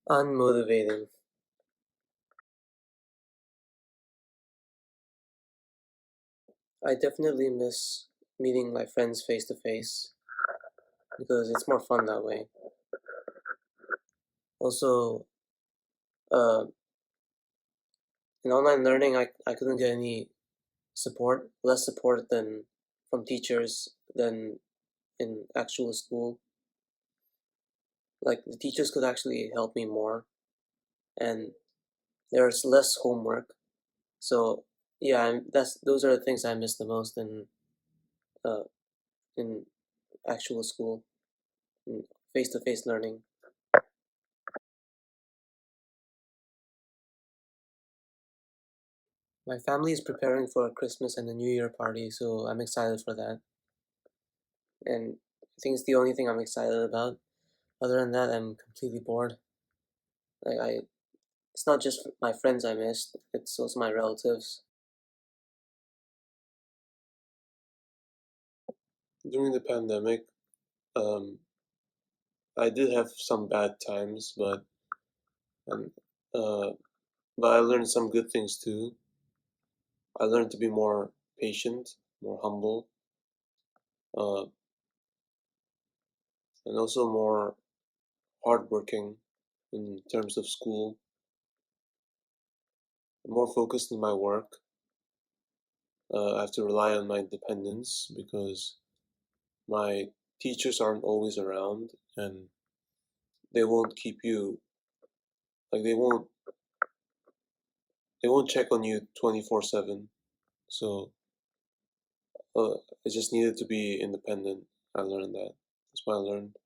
Unmotivating. I definitely miss meeting my friends face to face because it's more fun that way. Also, uh, in online learning, I couldn't get any support, less support than from teachers than in actual school. Like the teachers could actually help me more, and there's less homework. So yeah, that's those are the things I miss the most uh, in actual school, in face to face learning. My family is preparing for a Christmas and a New Year party, so I'm excited for that. And I think it's the only thing I'm excited about. Other than that, I'm completely bored. Like it's not just my friends I missed; it's also my relatives. During the pandemic, um, I did have some bad times, um, uh, but I learned some good things too. I learned to be more patient, more humble, uh, and also more hardworking in terms of school. More focused in my work. I have to rely on my independence because my teachers aren't always around and they won't keep you like they won't check on you 24/7. So I just needed to be independent. I learned that. That's what I learned.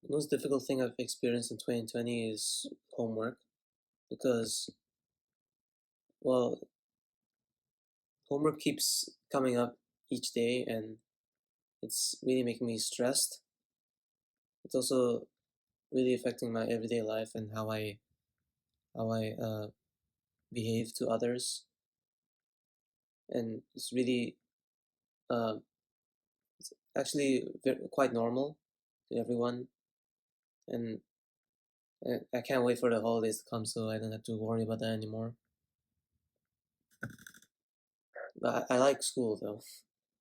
The most difficult thing I've experienced in 2020 is homework because, well, homework keeps coming up each day and it's really making me stressed. It's also really affecting my everyday life and how I behave to others, and it's really uh, actually quite normal to everyone. And I can't wait for the holidays to come so I don't have to worry about that anymore. But I like school though.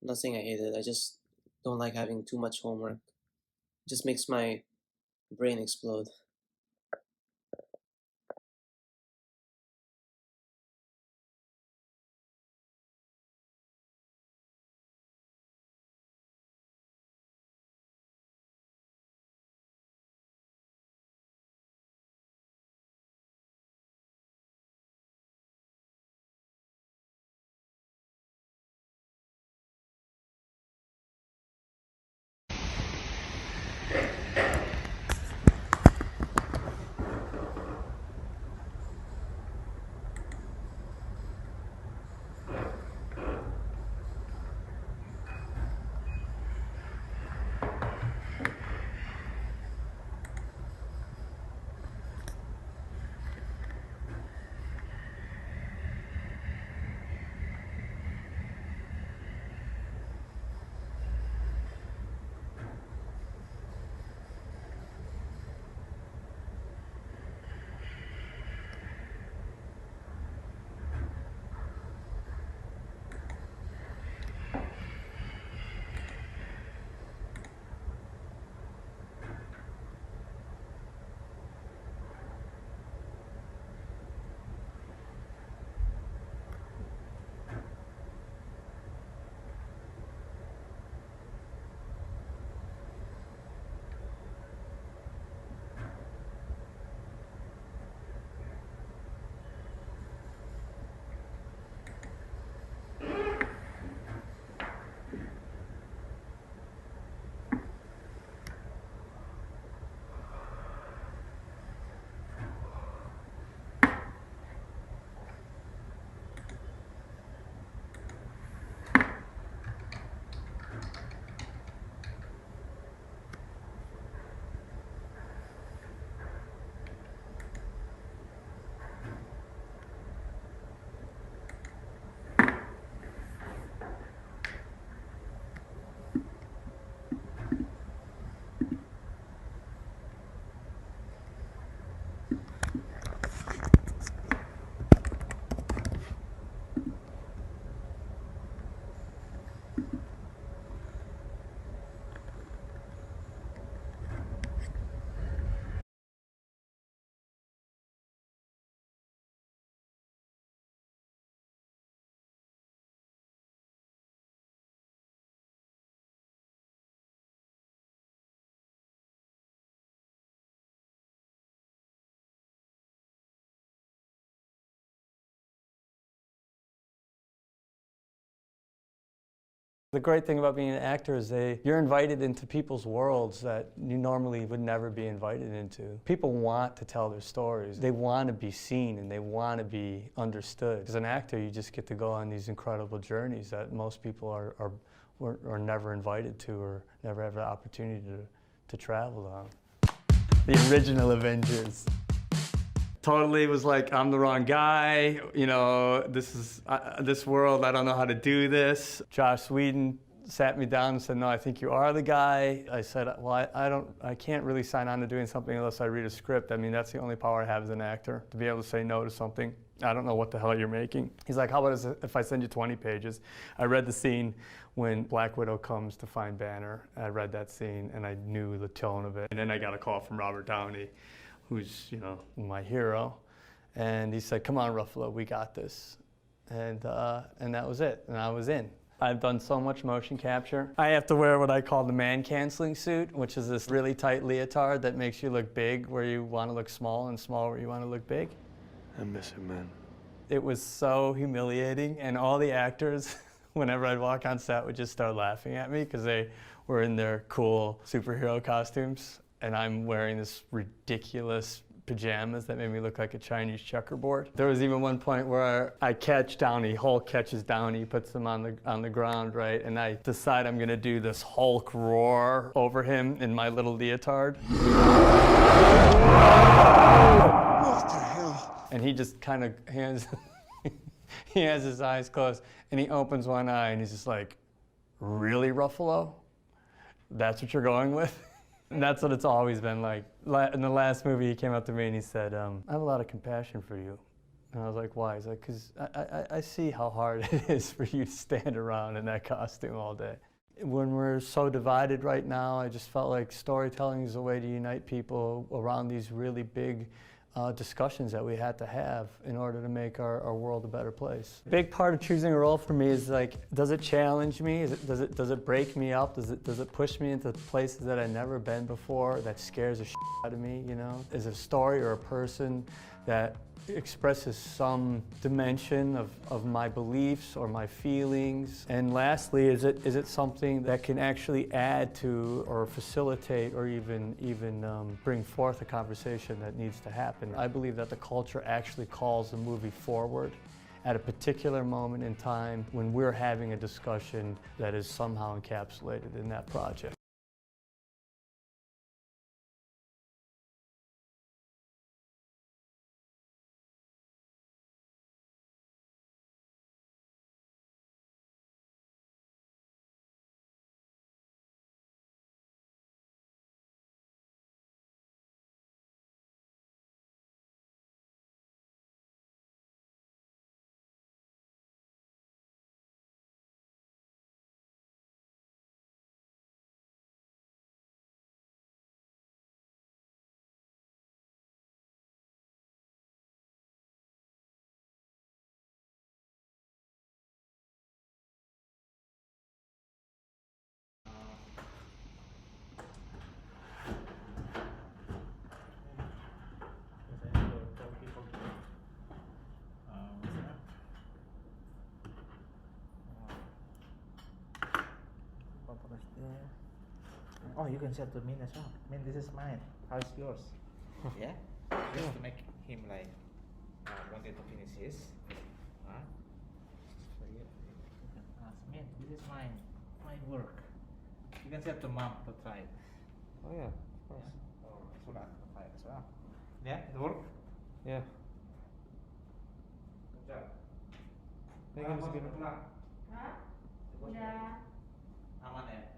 I'm not saying I hate it. I just don't like having too much homework. It just makes my brain explode. The great thing about being an actor is you're invited into people's worlds that you normally would never be invited into. People want to tell their stories. They want to be seen and they want to be understood. As an actor, you just get to go on these incredible journeys that most people are never invited to or never have the opportunity to travel on. The original Avengers. Totally was like, I'm the wrong guy, you know, this world, I don't know how to do this. Joss Whedon sat me down and said, no, I think you are the guy. I said, well, I can't really sign on to doing something unless I read a script. I mean, that's the only power I have as an actor, to be able to say no to something. I don't know what the hell you're making. He's like, how about if I send you 20 pages? I read the scene when Black Widow comes to find Banner. I read that scene and I knew the tone of it. And then I got a call from Robert Downey, who's, you know, my hero. And he said, come on, Ruffalo, we got this. And that was it, and I was in. I've done so much motion capture. I have to wear what I call the man-canceling suit, which is this really tight leotard that makes you look big where you want to look small and small where you want to look big. I miss it, man. It was so humiliating, and all the actors, whenever I'd walk on set, would just start laughing at me because they were in their cool superhero costumes. And I'm wearing this ridiculous pajamas that made me look like a Chinese checkerboard. There was even one point where I catch Downey, Hulk catches Downey, puts him on the ground, right? And I decide I'm gonna do this Hulk roar over him in my little leotard. What the hell? And he just kind of he has his eyes closed and he opens one eye and he's just like, really, Ruffalo? That's what you're going with? And that's what it's always been like. In the last movie, he came up to me and he said, I have a lot of compassion for you. And I was like, why? He's like, because I see how hard it is for you to stand around in that costume all day. When we're so divided right now, I just felt like storytelling is a way to unite people around these really big discussions that we had to have in order to make our world a better place. A big part of choosing a role for me is like, does it challenge me? Does it break me up? Does it push me into places that I've never been before that scares the shit out of me, you know? Is it a story or a person that expresses some dimension of my beliefs or my feelings? And lastly, is it something that can actually add to or facilitate or even bring forth a conversation that needs to happen? I believe that the culture actually calls the movie forward at a particular moment in time when we're having a discussion that is somehow encapsulated in that project. Oh, you can share to me as well. I mean, this is mine. How is yours? Yeah? Just to make him like wanted to finish his. So you can ask me. This is my work. You can share to mom to try it. Oh yeah, of course. Or Surat to try it as well. Yeah, it work. Yeah. Good job. Ini kan segini. Hah? Udah. Aman ya?